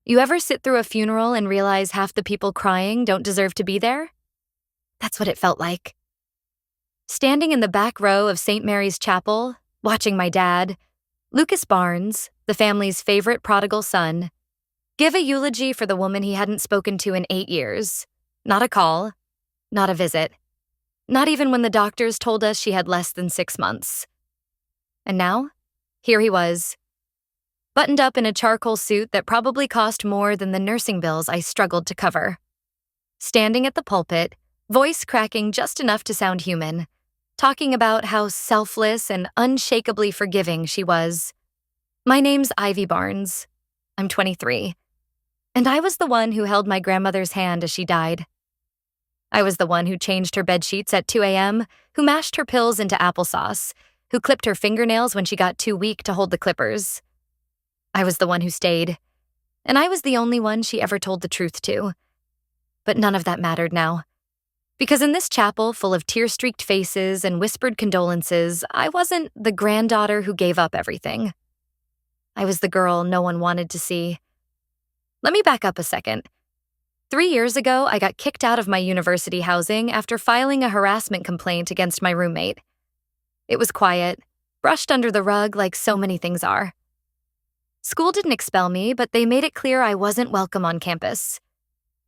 You ever sit through a funeral and realize half the people crying don't deserve to be there? That's what it felt like. Standing in the back row of St. Mary's Chapel, watching my dad, Lucas Barnes, the family's favorite prodigal son, give a eulogy for the woman he hadn't spoken to in 8 years. Not a call, not a visit, not even when the doctors told us she had less than 6 months. And now, here he was, buttoned up in a charcoal suit that probably cost more than the nursing bills I struggled to cover. Standing at the pulpit, voice cracking just enough to sound human, talking about how selfless and unshakably forgiving she was. My name's Ivy Barnes. I'm 23. And I was the one who held my grandmother's hand as she died. I was the one who changed her bedsheets at 2 a.m., who mashed her pills into applesauce, who clipped her fingernails when she got too weak to hold the clippers. I was the one who stayed, and I was the only one she ever told the truth to. But none of that mattered now. Because in this chapel full of tear-streaked faces and whispered condolences, I wasn't the granddaughter who gave up everything. I was the girl no one wanted to see. Let me back up a second. 3 years ago, I got kicked out of my university housing after filing a harassment complaint against my roommate. It was quiet, brushed under the rug like so many things are. School didn't expel me, but they made it clear I wasn't welcome on campus.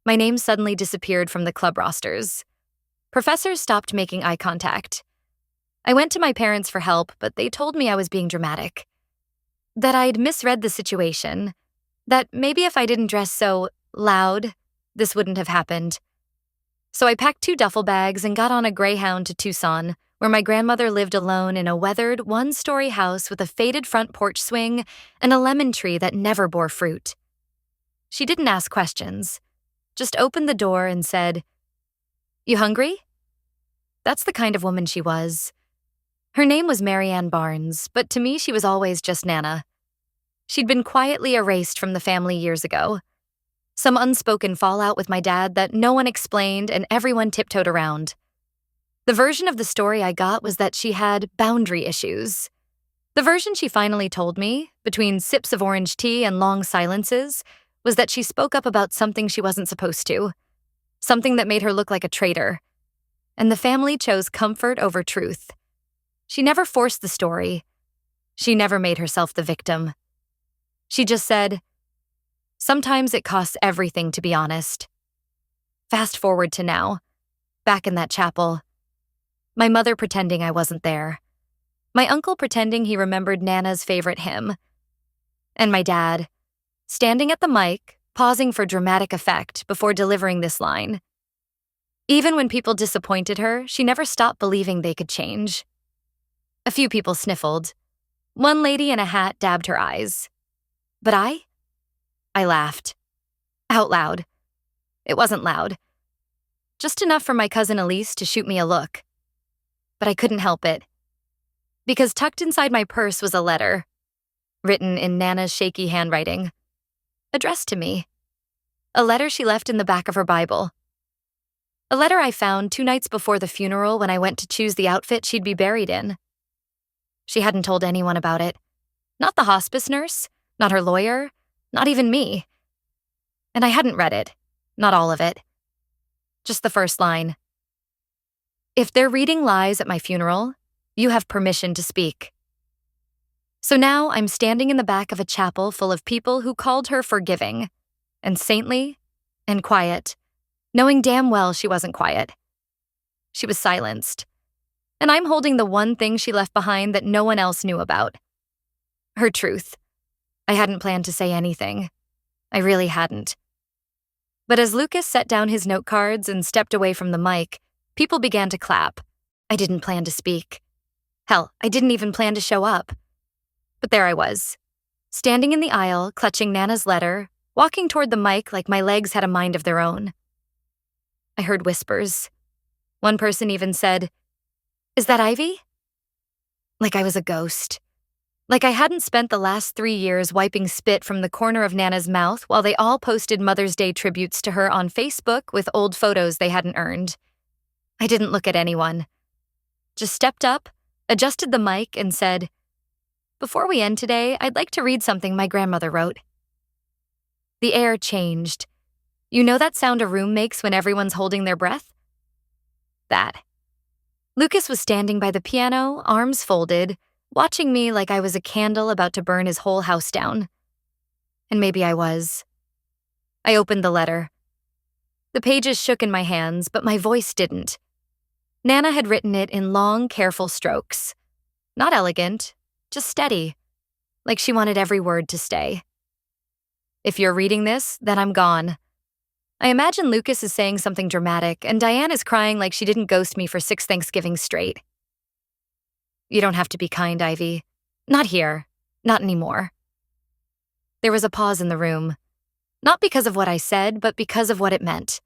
My name suddenly disappeared from the club rosters. Professors stopped making eye contact. I went to my parents for help, but they told me I was being dramatic. That I'd misread the situation. That maybe if I didn't dress so loud, this wouldn't have happened. So I packed 2 duffel bags and got on a Greyhound to Tucson, where my grandmother lived alone in a weathered 1-story house with a faded front porch swing and a lemon tree that never bore fruit. She didn't ask questions, just opened the door and said, "You hungry?" That's the kind of woman she was. Her name was Marianne Barnes, but to me she was always just Nana. She'd been quietly erased from the family years ago. Some unspoken fallout with my dad that no one explained and everyone tiptoed around. The version of the story I got was that she had boundary issues. The version she finally told me, between sips of orange tea and long silences, was that she spoke up about something she wasn't supposed to, something that made her look like a traitor. And the family chose comfort over truth. She never forced the story. She never made herself the victim. She just said, "Sometimes it costs everything to be honest." Fast forward to now, back in that chapel. My mother pretending I wasn't there. My uncle pretending he remembered Nana's favorite hymn. And my dad, standing at the mic, pausing for dramatic effect before delivering this line. Even when people disappointed her, she never stopped believing they could change. A few people sniffled. One lady in a hat dabbed her eyes. But I laughed. Out loud. It wasn't loud. Just enough for my cousin Elise to shoot me a look. But I couldn't help it. Because tucked inside my purse was a letter, written in Nana's shaky handwriting, addressed to me. A letter she left in the back of her Bible. A letter I found 2 nights before the funeral when I went to choose the outfit she'd be buried in. She hadn't told anyone about it. Not the hospice nurse, not her lawyer, not even me. And I hadn't read it, not all of it. Just the first line. "If they're reading lies at my funeral, you have permission to speak." So now I'm standing in the back of a chapel full of people who called her forgiving, and saintly, and quiet, knowing damn well she wasn't quiet. She was silenced. And I'm holding the one thing she left behind that no one else knew about. Her truth. I hadn't planned to say anything. I really hadn't. But as Lucas set down his note cards and stepped away from the mic, people began to clap. I didn't plan to speak. Hell, I didn't even plan to show up. But there I was, standing in the aisle, clutching Nana's letter, walking toward the mic like my legs had a mind of their own. I heard whispers. One person even said, "Is that Ivy?" Like I was a ghost. Like I hadn't spent the last 3 years wiping spit from the corner of Nana's mouth while they all posted Mother's Day tributes to her on Facebook with old photos they hadn't earned. I didn't look at anyone. Just stepped up, adjusted the mic, and said, "Before we end today, I'd like to read something my grandmother wrote." The air changed. You know that sound a room makes when everyone's holding their breath? That. Lucas was standing by the piano, arms folded, watching me like I was a candle about to burn his whole house down. And maybe I was. I opened the letter. The pages shook in my hands, but my voice didn't. Nana had written it in long, careful strokes. Not elegant, just steady, like she wanted every word to stay. If you're reading this, then I'm gone. I imagine Lucas is saying something dramatic, and Diane is crying like she didn't ghost me for 6 Thanksgivings straight. You don't have to be kind, Ivy. Not here. Not anymore. There was a pause in the room. Not because of what I said, but because of what it meant.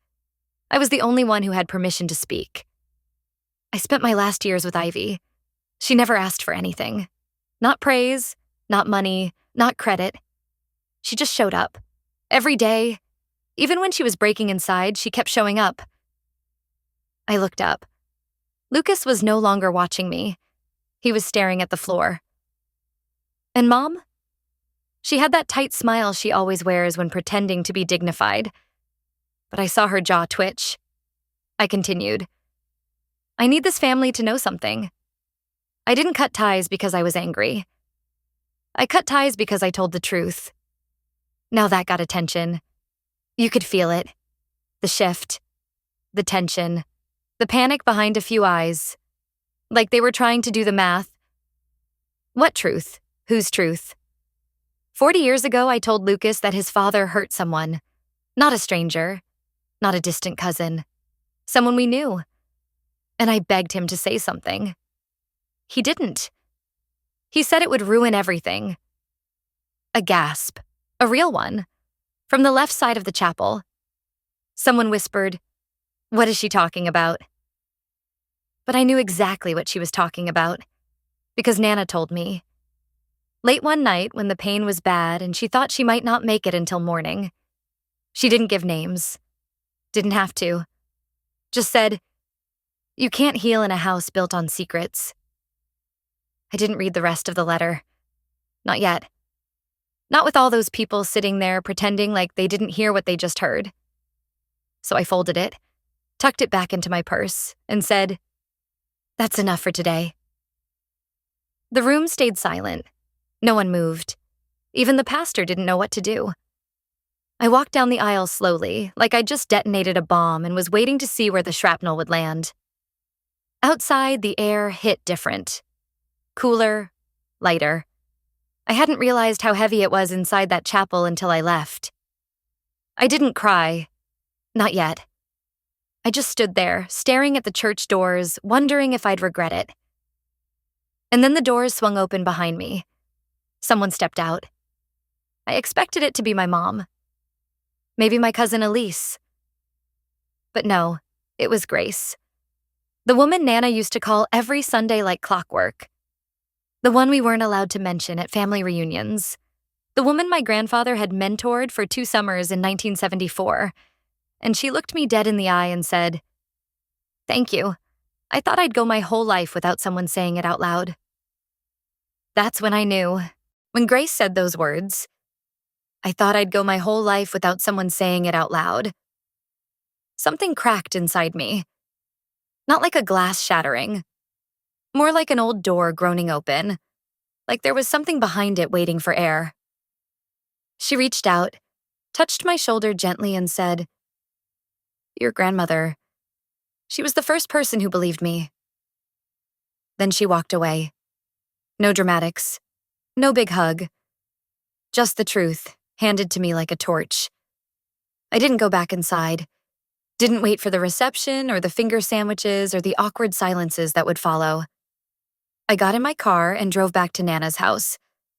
I was the only one who had permission to speak. I spent my last years with Ivy. She never asked for anything. Not praise, not money, not credit. She just showed up. Every day. Even when she was breaking inside, she kept showing up. I looked up. Lucas was no longer watching me. He was staring at the floor. And Mom? She had that tight smile she always wears when pretending to be dignified. But I saw her jaw twitch. I continued. I need this family to know something. I didn't cut ties because I was angry. I cut ties because I told the truth. Now that got attention. You could feel it. The shift. The tension. The panic behind a few eyes. Like they were trying to do the math. What truth? Whose truth? 40 years ago, I told Lucas that his father hurt someone. Not a stranger. Not a distant cousin. Someone we knew. And I begged him to say something. He didn't. He said it would ruin everything. A gasp. A real one. From the left side of the chapel. Someone whispered, "What is she talking about?" But I knew exactly what she was talking about, because Nana told me. Late one night, when the pain was bad and she thought she might not make it until morning. She didn't give names. Didn't have to. Just said, "You can't heal in a house built on secrets." I didn't read the rest of the letter. Not yet. Not with all those people sitting there pretending like they didn't hear what they just heard. So I folded it, tucked it back into my purse, and said, "That's enough for today." The room stayed silent. No one moved. Even the pastor didn't know what to do. I walked down the aisle slowly, like I'd just detonated a bomb and was waiting to see where the shrapnel would land. Outside, the air hit different. Cooler, lighter. I hadn't realized how heavy it was inside that chapel until I left. I didn't cry. Not yet. I just stood there, staring at the church doors, wondering if I'd regret it. And then the doors swung open behind me. Someone stepped out. I expected it to be my mom. Maybe my cousin Elise. But no, it was Grace. The woman Nana used to call every Sunday like clockwork. The one we weren't allowed to mention at family reunions. The woman my grandfather had mentored for 2 summers in 1974. And she looked me dead in the eye and said, "Thank you. I thought I'd go my whole life without someone saying it out loud." That's when I knew. When Grace said those words, I thought I'd go my whole life without someone saying it out loud. Something cracked inside me. Not like a glass shattering. More like an old door groaning open. Like there was something behind it waiting for air. She reached out, touched my shoulder gently and said, "Your grandmother. She was the first person who believed me." Then she walked away. No dramatics. No big hug. Just the truth, handed to me like a torch. I didn't go back inside. Didn't wait for the reception or the finger sandwiches or the awkward silences that would follow. I got in my car and drove back to Nana's house,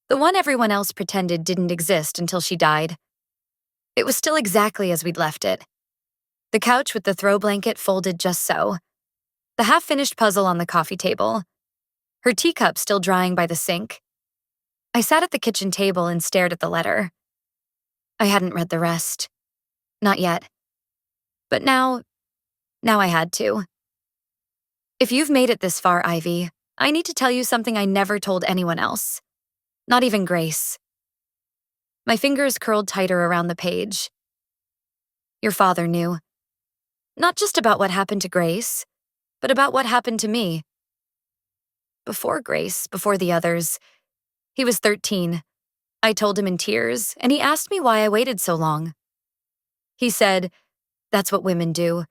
the one everyone else pretended didn't exist until she died. It was still exactly as we'd left it. The couch with the throw blanket folded just so. The half-finished puzzle on the coffee table. Her teacup still drying by the sink. I sat at the kitchen table and stared at the letter. I hadn't read the rest. Not yet. But now I had to. If you've made it this far, Ivy, I need to tell you something I never told anyone else. Not even Grace. My fingers curled tighter around the page. Your father knew. Not just about what happened to Grace, but about what happened to me. Before Grace, before the others. He was 13. I told him in tears, and he asked me why I waited so long. He said, "That's what women do.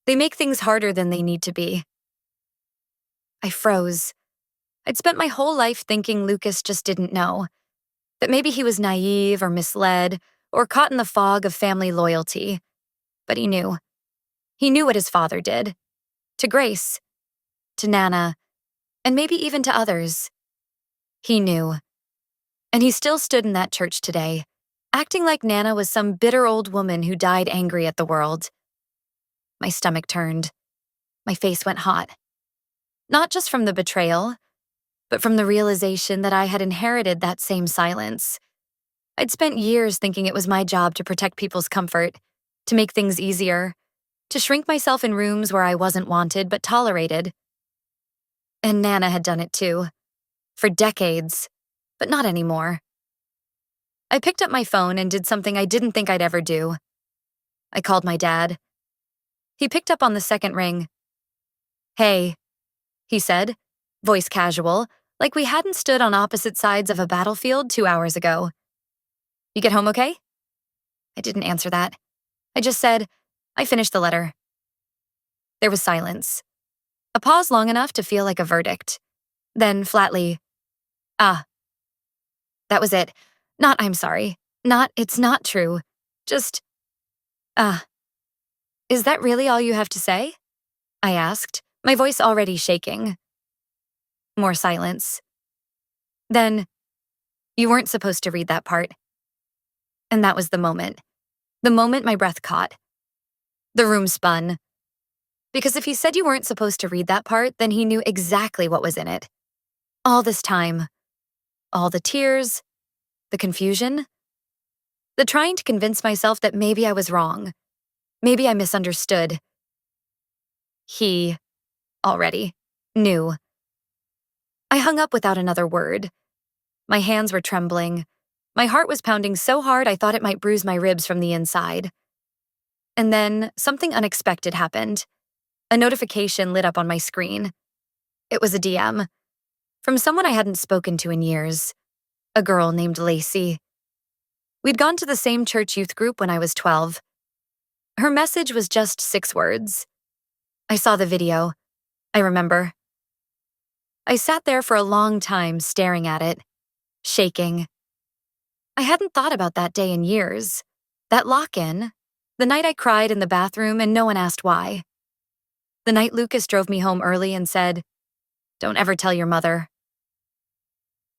They make things harder than they need to be." I froze. I'd spent my whole life thinking Lucas just didn't know. That maybe he was naive or misled or caught in the fog of family loyalty. But he knew. He knew what his father did. To Grace. To Nana. And maybe even to others. He knew. And he still stood in that church today, acting like Nana was some bitter old woman who died angry at the world. My stomach turned. My face went hot. Not just from the betrayal, but from the realization that I had inherited that same silence. I'd spent years thinking it was my job to protect people's comfort, to make things easier, to shrink myself in rooms where I wasn't wanted but tolerated. And Nana had done it too. For decades, but not anymore. I picked up my phone and did something I didn't think I'd ever do. I called my dad. He picked up on the second ring. "Hey," he said, voice casual, like we hadn't stood on opposite sides of a battlefield 2 hours ago. "You get home okay?" I didn't answer that. I just said, "I finished the letter." There was silence. A pause long enough to feel like a verdict. Then flatly, "Ah." That was it. Not "I'm sorry." Not "it's not true." Just, "Ah." "Is that really all you have to say?" I asked, my voice already shaking. More silence. Then, "You weren't supposed to read that part." And that was the moment. The moment my breath caught. The room spun. Because if he said you weren't supposed to read that part, then he knew exactly what was in it. All this time. All the tears. The confusion. The trying to convince myself that maybe I was wrong. Maybe I misunderstood. He, already, knew. I hung up without another word. My hands were trembling. My heart was pounding so hard I thought it might bruise my ribs from the inside. And then something unexpected happened. A notification lit up on my screen. It was a DM. From someone I hadn't spoken to in years. A girl named Lacey. We'd gone to the same church youth group when I was 12. Her message was just 6 words. I saw the video. I remember. I sat there for a long time staring at it, shaking. I hadn't thought about that day in years. That lock-in. The night I cried in the bathroom and no one asked why. The night Lucas drove me home early and said, "Don't ever tell your mother."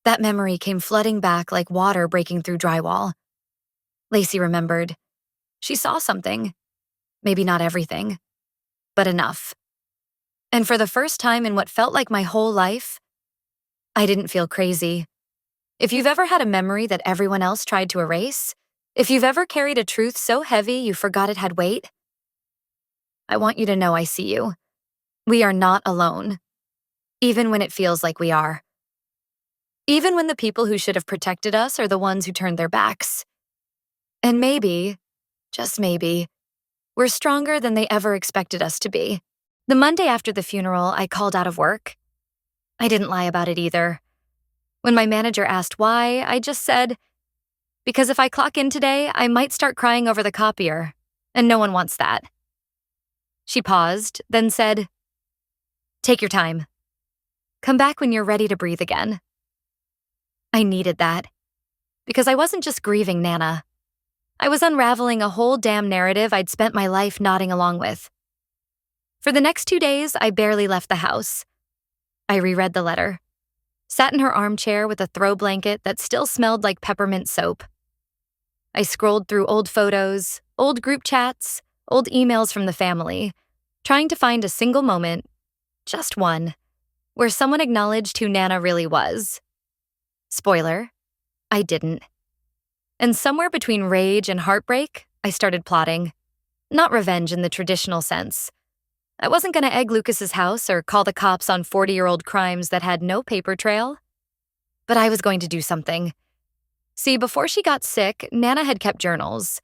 That memory came flooding back like water breaking through drywall. Lacey remembered. She saw something. Maybe not everything, but enough. And for the first time in what felt like my whole life, I didn't feel crazy. If you've ever had a memory that everyone else tried to erase, if you've ever carried a truth so heavy you forgot it had weight, I want you to know I see you. We are not alone. Even when it feels like we are. Even when the people who should have protected us are the ones who turned their backs. And maybe, just maybe, we're stronger than they ever expected us to be. The Monday after the funeral, I called out of work. I didn't lie about it either. When my manager asked why, I just said, "Because if I clock in today, I might start crying over the copier, and no one wants that." She paused, then said, "Take your time. Come back when you're ready to breathe again." I needed that. Because I wasn't just grieving Nana. I was unraveling a whole damn narrative I'd spent my life nodding along with. For the next 2 days, I barely left the house. I reread the letter. Sat in her armchair with a throw blanket that still smelled like peppermint soap. I scrolled through old photos, old group chats, old emails from the family, trying to find a single moment, just one, where someone acknowledged who Nana really was. Spoiler, I didn't. And somewhere between rage and heartbreak, I started plotting. Not revenge in the traditional sense. I wasn't going to egg Lucas's house or call the cops on 40-year-old crimes that had no paper trail. But I was going to do something. See, before she got sick, Nana had kept journals,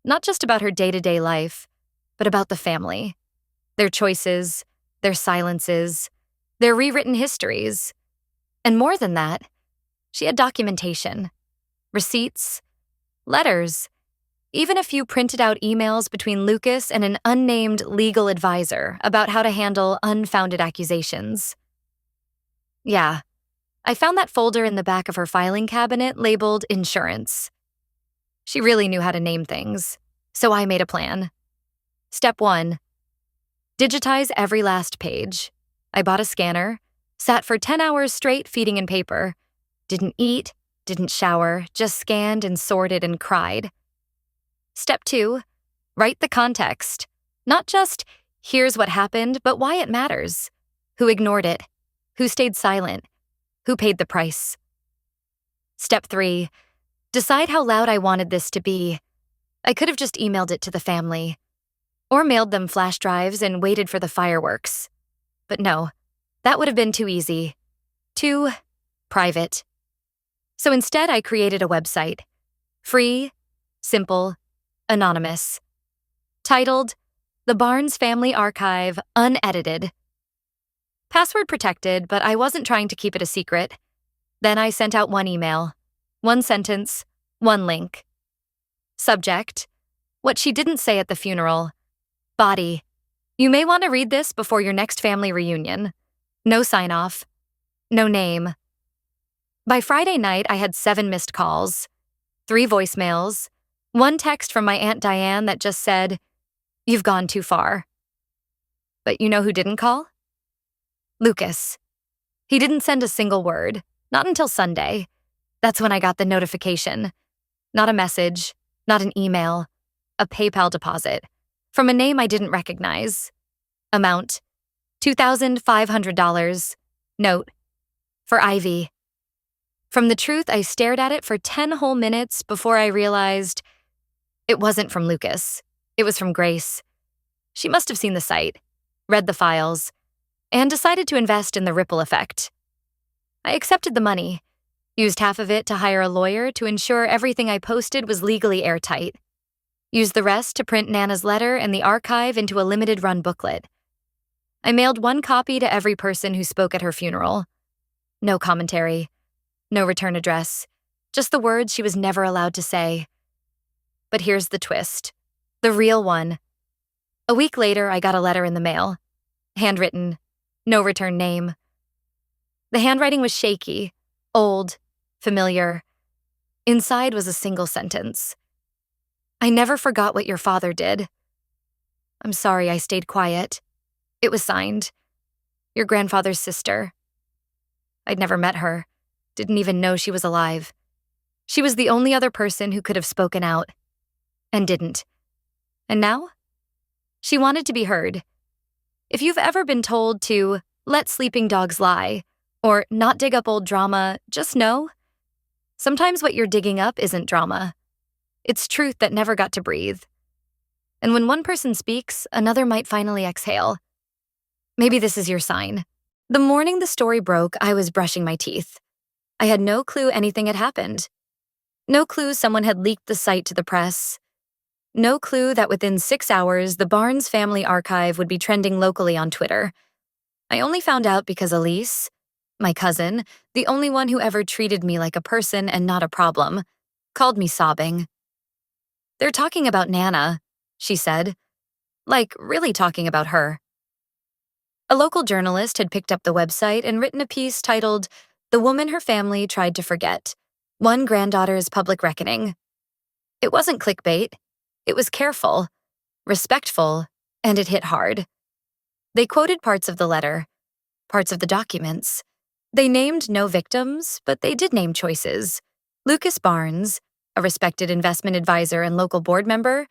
not just about her day-to-day life, but about the family, their choices, their silences, their rewritten histories. And more than that, she had documentation, receipts, letters, even a few printed out emails between Lucas and an unnamed legal advisor about how to handle unfounded accusations. Yeah, I found that folder in the back of her filing cabinet labeled insurance. She really knew how to name things, so I made a plan. Step 1. Digitize every last page. I bought a scanner, sat for 10 hours straight feeding in paper, didn't eat, didn't shower, just scanned and sorted and cried. Step 2. Write the context. Not just, here's what happened, but why it matters. Who ignored it? Who stayed silent? Who paid the price? Step 3. Decide how loud I wanted this to be. I could have just emailed it to the family, or mailed them flash drives and waited for the fireworks. But no, that would have been too easy. Too private. So instead, I created a website. Free, simple, anonymous. Titled, The Barnes Family Archive, Unedited. Password protected, but I wasn't trying to keep it a secret. Then I sent out one email, one sentence, one link. Subject, what she didn't say at the funeral. Body, you may want to read this before your next family reunion. No sign-off. No name. By Friday night, I had 7 missed calls, 3 voicemails, 1 text from my Aunt Diane that just said, "You've gone too far." But you know who didn't call? Lucas. He didn't send a single word, not until Sunday. That's when I got the notification. Not a message, not an email, a PayPal deposit from a name I didn't recognize. Amount, $2,500. Note, for Ivy. From the truth, I stared at it for 10 whole minutes before I realized it wasn't from Lucas. It was from Grace. She must have seen the site, read the files, and decided to invest in the ripple effect. I accepted the money, used half of it to hire a lawyer to ensure everything I posted was legally airtight, used the rest to print Nana's letter and the archive into a limited-run booklet. I mailed 1 copy to every person who spoke at her funeral. No commentary, no return address, just the words she was never allowed to say. But here's the twist, the real one. A week later, I got a letter in the mail, handwritten, no return name. The handwriting was shaky, old, familiar. Inside was a single sentence. I never forgot what your father did. I'm sorry I stayed quiet. It was signed, your grandfather's sister. I'd never met her, didn't even know she was alive. She was the only other person who could have spoken out, and didn't. And now? She wanted to be heard. If you've ever been told to let sleeping dogs lie, or not dig up old drama, just know, sometimes what you're digging up isn't drama. It's truth that never got to breathe. And when one person speaks, another might finally exhale. Maybe this is your sign. The morning the story broke, I was brushing my teeth. I had no clue anything had happened. No clue someone had leaked the site to the press. No clue that within 6 hours, the Barnes Family Archive would be trending locally on Twitter. I only found out because Elise, my cousin, the only one who ever treated me like a person and not a problem, called me sobbing. "They're talking about Nana," she said. Like, really talking about her. A local journalist had picked up the website and written a piece titled, "The Woman Her Family Tried to Forget, One Granddaughter's Public Reckoning." It wasn't clickbait. It was careful, respectful, and it hit hard. They quoted parts of the letter, parts of the documents. They named no victims, but they did name choices. Lucas Barnes, a respected investment advisor and local board member,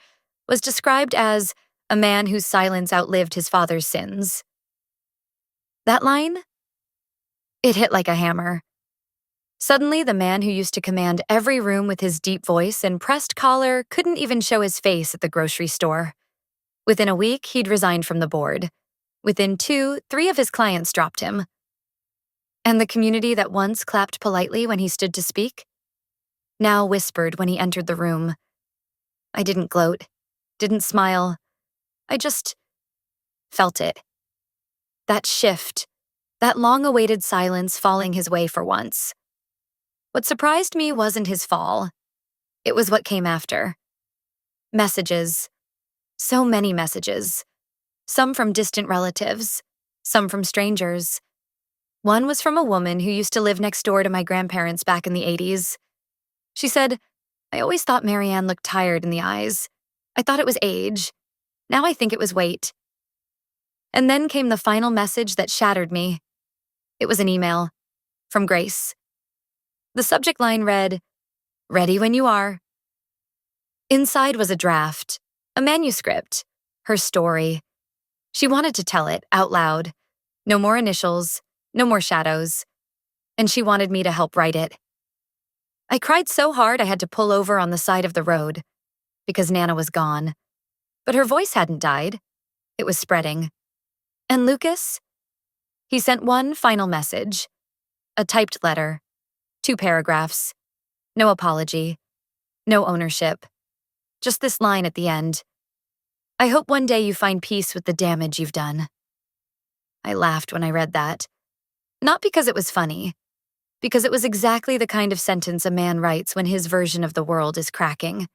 was described as a man whose silence outlived his father's sins. That line? It hit like a hammer. Suddenly, the man who used to command every room with his deep voice and pressed collar couldn't even show his face at the grocery store. Within a week, he'd resigned from the board. Within 2, 3 of his clients dropped him. And the community that once clapped politely when he stood to speak? now whispered when he entered the room. I didn't gloat, didn't smile. I just felt it. That shift, that long-awaited silence falling his way for once. What surprised me wasn't his fall. It was what came after. Messages. So many messages. Some from distant relatives, some from strangers. One was from a woman who used to live next door to my grandparents back in the 80s. She said, "I always thought Marianne looked tired in the eyes. I thought it was age. Now I think it was weight." And then came the final message that shattered me. It was an email from Grace. The subject line read, "Ready when you are." Inside was a draft, a manuscript, her story. She wanted to tell it out loud. No more initials, no more shadows. And she wanted me to help write it. I cried so hard I had to pull over on the side of the road because Nana was gone. But her voice hadn't died. It was spreading. And Lucas? He sent one final message. A typed letter. 2 paragraphs. No apology. No ownership. Just this line at the end. "I hope one day you find peace with the damage you've done." I laughed when I read that. Not because it was funny, because it was exactly the kind of sentence a man writes when his version of the world is cracking.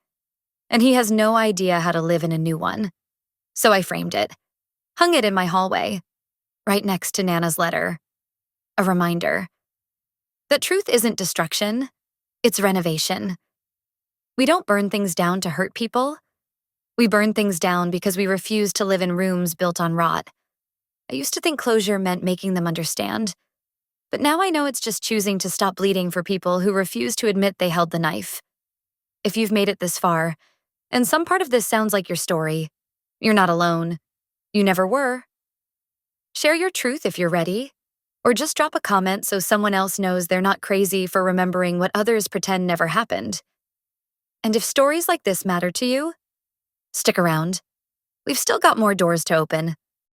And he has no idea how to live in a new one. So I framed it, hung it in my hallway, right next to Nana's letter. A reminder that truth isn't destruction, it's renovation. We don't burn things down to hurt people. We burn things down because we refuse to live in rooms built on rot. I used to think closure meant making them understand. But now I know it's just choosing to stop bleeding for people who refuse to admit they held the knife. If you've made it this far, and some part of this sounds like your story, you're not alone. You never were. Share your truth if you're ready, or just drop a comment so someone else knows they're not crazy for remembering what others pretend never happened. And if stories like this matter to you, stick around. We've still got more doors to open.